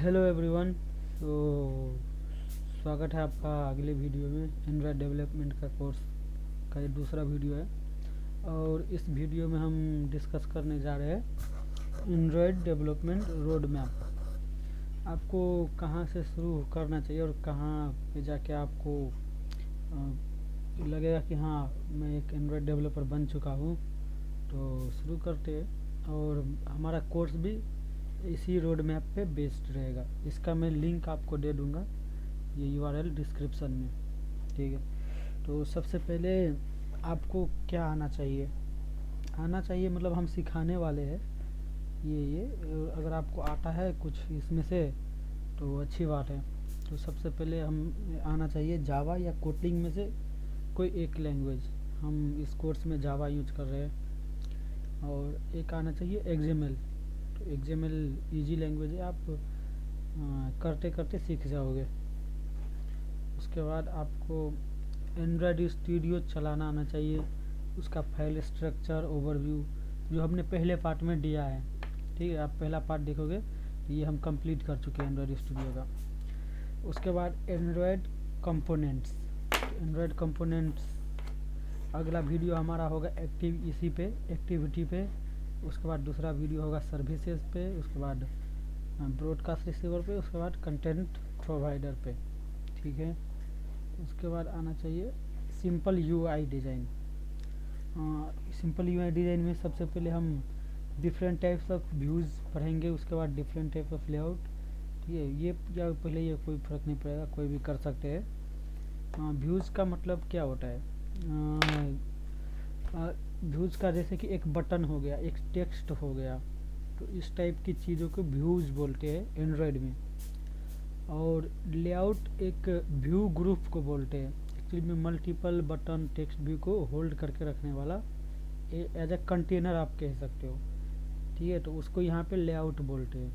Hello everyone. तो स्वागत है आपका अगले वीडियो में। एंड्रॉयड डेवलपमेंट का कोर्स का ये दूसरा वीडियो है और इस वीडियो में हम डिस्कस करने जा रहे हैं एंड्रॉयड डेवलपमेंट रोड मैप। आपको कहाँ से शुरू करना चाहिए और कहाँ पे जाके आपको लगेगा कि हाँ मैं एक एंड्रॉयड डेवलपर बन चुका हूँ। तो शुरू करते हैं और हमारा कोर्स भी इसी रोड मैप पे बेस्ड रहेगा। इसका मैं लिंक आपको दे दूंगा, ये यूआरएल डिस्क्रिप्शन में। ठीक है, तो सबसे पहले आपको क्या आना चाहिए मतलब हम सिखाने वाले हैं ये अगर आपको आता है कुछ इसमें से तो अच्छी बात है। तो सबसे पहले हम आना चाहिए जावा या कोटलिंग में से कोई एक लैंग्वेज। हम इस कोर्स में जावा यूज कर रहे हैं। और एक आना चाहिए एक्सएमएल। तो एक्सएमएल इजी लैंग्वेज है, आप करते करते सीख जाओगे। उसके बाद आपको एंड्रॉयड स्टूडियो चलाना आना चाहिए, उसका फाइल स्ट्रक्चर ओवरव्यू जो हमने पहले पार्ट में दिया है। ठीक है, आप पहला पार्ट देखोगे तो ये हम कंप्लीट कर चुके हैं एंड्रॉयड स्टूडियो का। उसके बाद एंड्रॉयड कंपोनेंट्स अगला वीडियो हमारा होगा इसी पे एक्टिविटी पे। उसके बाद दूसरा वीडियो होगा सर्विसेज पे, उसके बाद ब्रॉडकास्ट रिसीवर पे, उसके बाद कंटेंट प्रोवाइडर पे। ठीक है, उसके बाद आना चाहिए simple UI design. Simple UI design में सबसे पहले हम डिफरेंट टाइप्स ऑफ व्यूज़ पढ़ेंगे, उसके बाद डिफरेंट टाइप्स ऑफ लेआउट। ठीक है, ये या पहले ये कोई फ़र्क नहीं पड़ेगा, कोई भी कर सकते हैं। व्यूज़ का मतलब क्या होता है? व्यूज़ का जैसे कि एक बटन हो गया, एक टेक्स्ट हो गया, तो इस टाइप की चीज़ों को व्यूज़ बोलते हैं एंड्रॉयड में। और लेआउट एक व्यू ग्रुप को बोलते हैं। एक्चुअली में मल्टीपल बटन टेक्स्ट व्यू को होल्ड करके रखने वाला एज ए कंटेनर आप कह सकते हो। ठीक है, तो उसको यहाँ पे लेआउट बोलते हैं।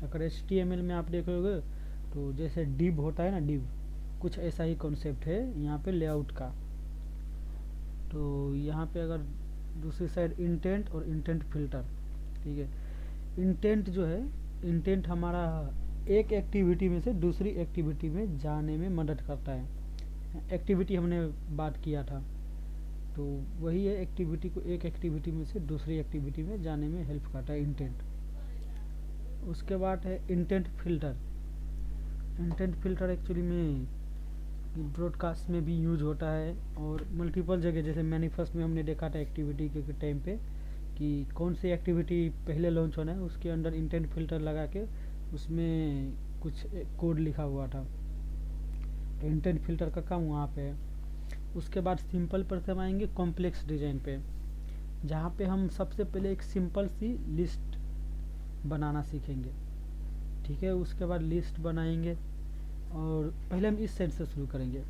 अगर HTML में आप देखोगे तो जैसे डिव होता है ना, डिव कुछ ऐसा ही कॉन्सेप्ट है यहाँ पे लेआउट का। तो यहाँ पे अगर दूसरी साइड इंटेंट और इंटेंट फिल्टर। ठीक है, इंटेंट जो है, इंटेंट हमारा एक एक्टिविटी में से दूसरी एक्टिविटी में जाने में मदद करता है। एक्टिविटी हमने बात किया था, तो वही है एक्टिविटी को एक एक्टिविटी में से दूसरी एक्टिविटी में जाने में हेल्प करता है इंटेंट। उसके बाद है intent filter. Intent filter actually में ब्रॉडकास्ट में भी यूज होता है और मल्टीपल जगह, जैसे मैनिफेस्ट में हमने देखा था एक्टिविटी के टाइम पे कि कौन सी एक्टिविटी पहले लॉन्च होना है, उसके अंदर इंटेंट फिल्टर लगा के उसमें कुछ कोड लिखा हुआ था। तो इंटेंट फिल्टर का काम वहाँ पे है। उसके बाद सिंपल पर हम आएंगे कॉम्प्लेक्स डिज़ाइन पे, जहाँ पे हम सबसे पहले एक सिंपल सी लिस्ट बनाना सीखेंगे। ठीक है, उसके बाद लिस्ट बनाएंगे और पहले हम इस साइड से शुरू करेंगे।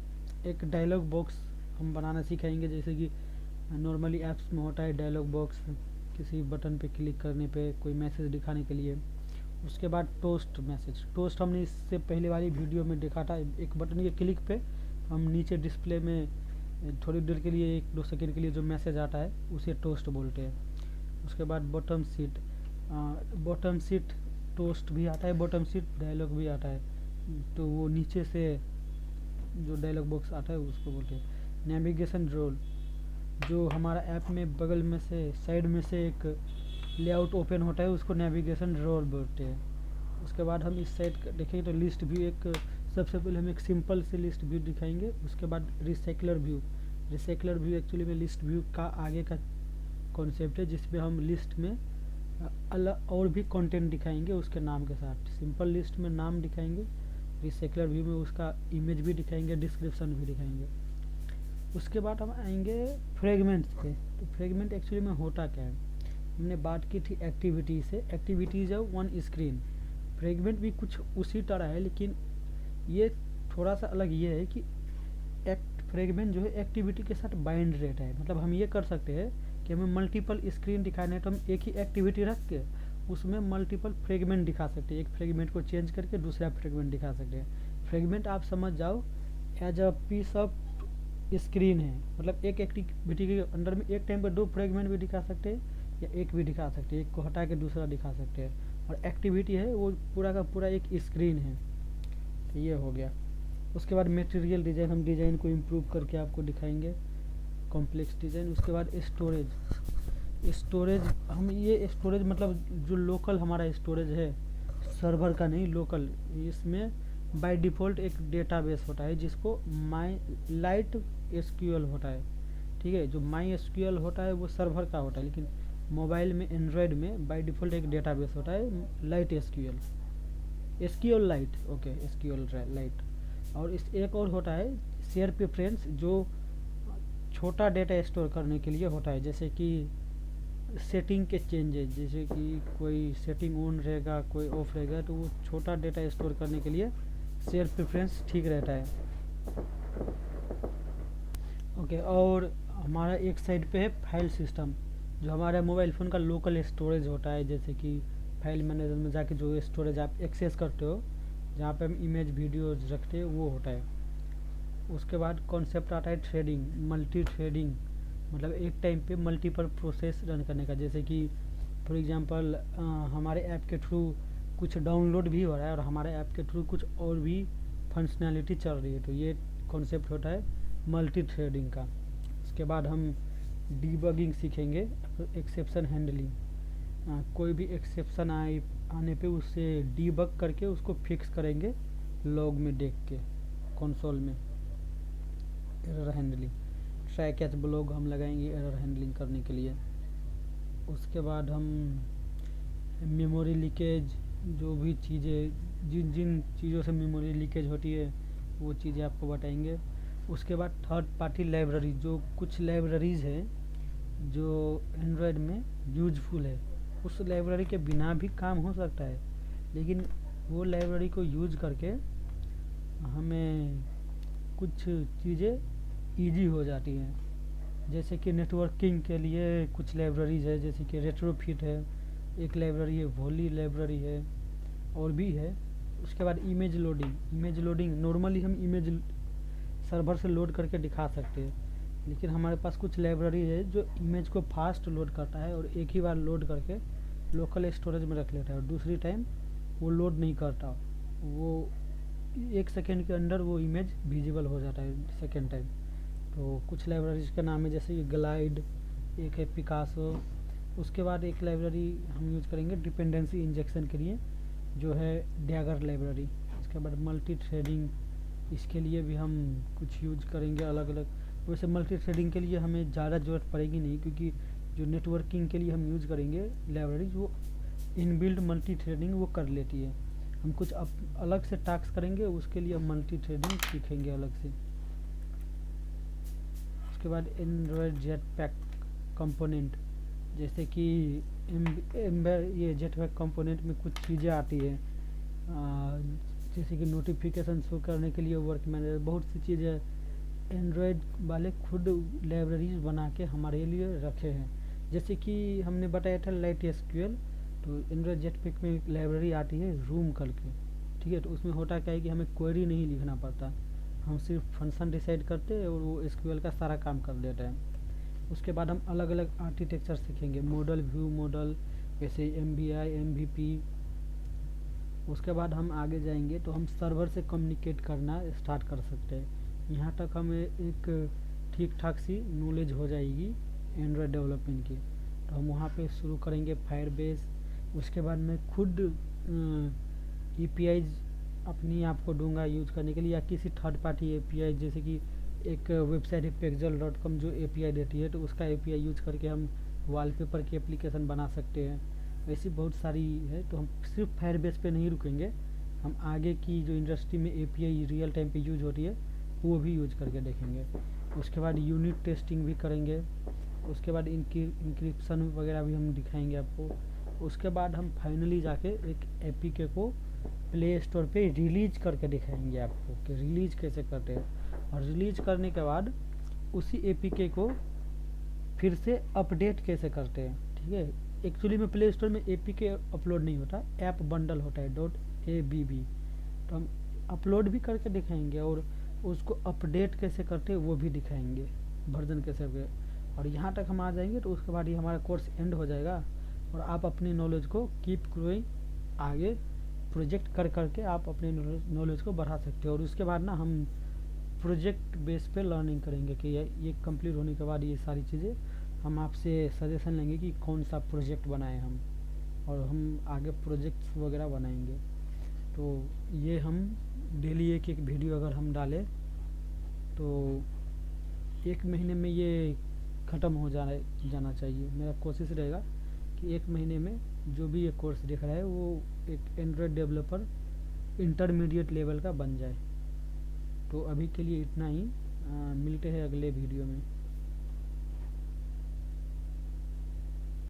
एक डायलॉग बॉक्स हम बनाना सिखाएंगे, जैसे कि नॉर्मली ऐप्स में होता है डायलॉग बॉक्स, किसी बटन पे क्लिक करने पे कोई मैसेज दिखाने के लिए। उसके बाद टोस्ट मैसेज। टोस्ट हमने इससे पहले वाली वीडियो में देखा था, एक बटन के क्लिक पे हम नीचे डिस्प्ले में थोड़ी देर के लिए 1-2 सेकेंड के लिए जो मैसेज आता है उसे टोस्ट बोलते हैं। उसके बाद बॉटम सीट टोस्ट भी आता है, बॉटम सीट डायलॉग भी आता है। तो वो नीचे से जो डायलॉग बॉक्स आता है उसको बोलते हैं। नेविगेशन रोल, जो हमारा ऐप में बगल में से साइड में से एक लेआउट ओपन होता है उसको नेविगेशन रोल बोलते हैं। उसके बाद हम इस साइड देखेंगे तो लिस्ट व्यू, एक सबसे पहले हम एक सिंपल से लिस्ट व्यू दिखाएंगे। उसके बाद रिसाइकलर व्यू एक्चुअली में लिस्ट व्यू का आगे का कॉन्सेप्ट है, जिसमें हम लिस्ट में अलग और भी कंटेंट दिखाएंगे उसके नाम के साथ। सिंपल लिस्ट में नाम दिखाएंगे, रिसाइकलर व्यू में उसका इमेज भी दिखाएंगे, डिस्क्रिप्शन भी दिखाएंगे। उसके बाद हम आएंगे फ्रेगमेंट्स पे। तो फ्रेगमेंट एक्चुअली में होता क्या है, हमने बात की थी एक्टिविटी से, एक्टिविटीज है वन स्क्रीन। फ्रेगमेंट भी कुछ उसी तरह है, लेकिन ये थोड़ा सा अलग ये है कि फ्रेगमेंट जो है एक्टिविटी के साथ बाइंड रहता है। मतलब हम ये कर सकते हैं कि हमें मल्टीपल स्क्रीन दिखाना है तो हम एक ही एक्टिविटी रख के उसमें मल्टीपल फ्रेगमेंट दिखा सकते हैं, एक फ्रेगमेंट को चेंज करके दूसरा फ्रेगमेंट दिखा सकते हैं। फ्रेगमेंट आप समझ जाओ as a piece of screen है, मतलब एक एक्टिविटी के अंदर में एक टाइम पर 2 फ्रेगमेंट भी दिखा सकते हैं या एक भी दिखा सकते हैं, एक को हटा के दूसरा दिखा सकते हैं। और एक्टिविटी है वो पूरा का पूरा एक स्क्रीन है। तो ये हो गया। उसके बाद मटेरियल डिज़ाइन, हम डिज़ाइन को इम्प्रूव करके आपको दिखाएंगे, कॉम्प्लेक्स डिज़ाइन। उसके बाद स्टोरेज हम ये स्टोरेज मतलब जो लोकल हमारा स्टोरेज है, सर्वर का नहीं, लोकल, इसमें बाय डिफ़ॉल्ट एक डेटाबेस होता है जिसको माई लाइट एसक्यूएल होता है। ठीक है, जो माई एसक्यूएल होता है वो सर्वर का होता है, लेकिन मोबाइल में एंड्रॉयड में बाय डिफ़ॉल्ट एक डेटाबेस होता है light SQL, SQL light, okay SQL light. और इस एक और होता है शेयर प्रेफरेंस, जो छोटा डेटा स्टोर करने के लिए होता है, जैसे कि सेटिंग के चेंजेस, जैसे कि कोई सेटिंग ऑन रहेगा कोई ऑफ रहेगा, तो वो छोटा डेटा स्टोर करने के लिए शेयर प्रेफरेंस ठीक रहता है। ओके, और हमारा एक साइड पे है फाइल सिस्टम, जो हमारे मोबाइल फ़ोन का लोकल स्टोरेज होता है, जैसे कि फाइल मैनेजर में जाके जो स्टोरेज आप एक्सेस करते हो, जहाँ पे हम इमेज वीडियोज रखते हैं, वो होता है। उसके बाद कॉन्सेप्ट आता है थ्रेडिंग, मल्टी थ्रेडिंग, मतलब एक टाइम पे मल्टीपल प्रोसेस रन करने का। जैसे कि फॉर एग्जांपल हमारे ऐप के थ्रू कुछ डाउनलोड भी हो रहा है और हमारे ऐप के थ्रू कुछ और भी फंक्शनैलिटी चल रही है, तो ये कॉन्सेप्ट होता है मल्टी थ्रेडिंग का। उसके बाद हम डीबगिंग सीखेंगे, एक्सेप्शन हैंडलिंग, कोई भी एक्सेप्शन आने पे उससे डीबग करके उसको फिक्स करेंगे लॉग में देख के, कंसोल में। Error handling, try catch blog हम लगाएंगे एरर हैंडलिंग करने के लिए। उसके बाद हम मेमोरी लीकेज, जो भी चीज़ें जिन जिन चीज़ों से मेमोरी लीकेज होती है वो चीज़ें आपको बताएंगे। उसके बाद थर्ड पार्टी लाइब्रेरी, जो कुछ लाइब्रेरीज़ हैं जो एंड्रॉयड में यूजफुल है, उस लाइब्रेरी के बिना भी काम हो सकता है, लेकिन वो लाइब्रेरी को यूज करके हमें कुछ चीज़ें ईजी हो जाती हैं। जैसे कि नेटवर्किंग के लिए कुछ लाइब्रेरीज़ है, जैसे कि रेट्रोफिट है, एक लाइब्रेरी है, वोली लाइब्रेरी है, और भी है। उसके बाद इमेज लोडिंग नॉर्मली हम इमेज सर्वर से लोड करके दिखा सकते हैं, लेकिन हमारे पास कुछ लाइब्रेरी है जो इमेज को फास्ट लोड करता है और एक ही बार लोड करके लोकल स्टोरेज में रख लेता है, और दूसरी टाइम वो लोड नहीं करता, वो 1 सेकेंड के अंदर वो इमेज विजिबल हो जाता है सेकेंड टाइम। तो कुछ लाइब्रेरीज का नाम है, जैसे कि ग्लाइड, एक है पिकासो। उसके बाद एक लाइब्रेरी हम यूज करेंगे डिपेंडेंसी इंजेक्शन के लिए, जो है डैगर लाइब्रेरी। इसके बाद मल्टी थ्रेडिंग, इसके लिए भी हम कुछ यूज करेंगे अलग अलग। वैसे मल्टी थ्रेडिंग के लिए हमें ज़्यादा ज़रूरत पड़ेगी नहीं, क्योंकि जो नेटवर्किंग के लिए हम यूज करेंगे लाइब्रेरीज, वो इनबिल्ट मल्टी थ्रेडिंग वो कर लेती है। हम कुछ अलग से टास्क करेंगे, उसके लिए हम मल्टी थ्रेडिंग सीखेंगे अलग से। उसके बाद एंड्रॉयड जेट पैक कंपोनेंट, जैसे कि ये जेट पैक कंपोनेंट में कुछ चीज़ें आती है, जैसे कि नोटिफिकेशन शो करने के लिए वर्क मैनेजर, बहुत सी चीज़ें एंड्रॉयड वाले खुद लाइब्रेरीज बना के हमारे लिए रखे हैं। जैसे कि हमने बताया था लाइट एसक्यूएल, तो एंड्रॉयड जेट पैक में एक लाइब्रेरी आती है रूम करके। ठीक है, तो उसमें होता क्या है कि हमें क्वेरी नहीं लिखना पड़ता, हम सिर्फ फंक्शन डिसाइड करते हैं और वो एसक्यूएल का सारा काम कर देता है। उसके बाद हम अलग अलग आर्किटेक्चर सीखेंगे, मॉडल, व्यू मॉडल, जैसे MVI, MVP। उसके बाद हम आगे जाएंगे तो हम सर्वर से कम्युनिकेट करना स्टार्ट कर सकते हैं। यहाँ तक हमें एक ठीक ठाक सी नॉलेज हो जाएगी एंड्रॉयड डेवलपमेंट की, तो हम वहाँ पे शुरू करेंगे फायरबेस। उसके बाद मैं खुद APIs अपनी आपको दूंगा यूज करने के लिए, या किसी थर्ड पार्टी API, जैसे कि एक वेबसाइट है pexel.com जो API देती है, तो उसका API यूज करके हम वॉलपेपर की एप्लीकेशन बना सकते हैं। ऐसी बहुत सारी है, तो हम सिर्फ फायरबेस पे नहीं रुकेंगे, हम आगे की जो इंडस्ट्री में API रियल टाइम पे यूज होती है वो भी यूज करके देखेंगे। उसके बाद यूनिट टेस्टिंग भी करेंगे। उसके बाद इंक्रिप्शन वगैरह भी हम दिखाएंगे आपको। उसके बाद हम फाइनली जाके एक APK को प्ले स्टोर पे रिलीज करके दिखाएंगे आपको कि रिलीज कैसे करते हैं, और रिलीज करने के बाद उसी APK को फिर से अपडेट कैसे करते हैं। ठीक है, एक्चुअली में प्ले स्टोर में APK अपलोड नहीं होता, ऐप बंडल होता है .abb, तो हम अपलोड भी करके दिखाएंगे और उसको अपडेट कैसे करते हैं वो भी दिखाएंगे, वर्जन कैसे हुए। और यहाँ तक हम आ जाएंगे तो उसके बाद ही हमारा कोर्स एंड हो जाएगा और आप अपनी नॉलेज को कीप ग्रोइंग आगे प्रोजेक्ट कर करके आप अपने नॉलेज को बढ़ा सकते हो। और उसके बाद ना हम प्रोजेक्ट बेस पे लर्निंग करेंगे कि ये कंप्लीट होने के बाद ये सारी चीज़ें हम आपसे सजेशन लेंगे कि कौन सा प्रोजेक्ट बनाएं हम, और हम आगे प्रोजेक्ट्स वगैरह बनाएंगे। तो ये हम डेली एक एक वीडियो अगर हम डालें तो 1 महीने में ये ख़त्म हो जाना चाहिए। मेरा कोशिश रहेगा कि 1 महीने में जो भी ये कोर्स दिख रहा है वो एक एंड्रॉयड डेवलपर इंटरमीडिएट लेवल का बन जाए। तो अभी के लिए इतना ही, मिलते हैं अगले वीडियो में।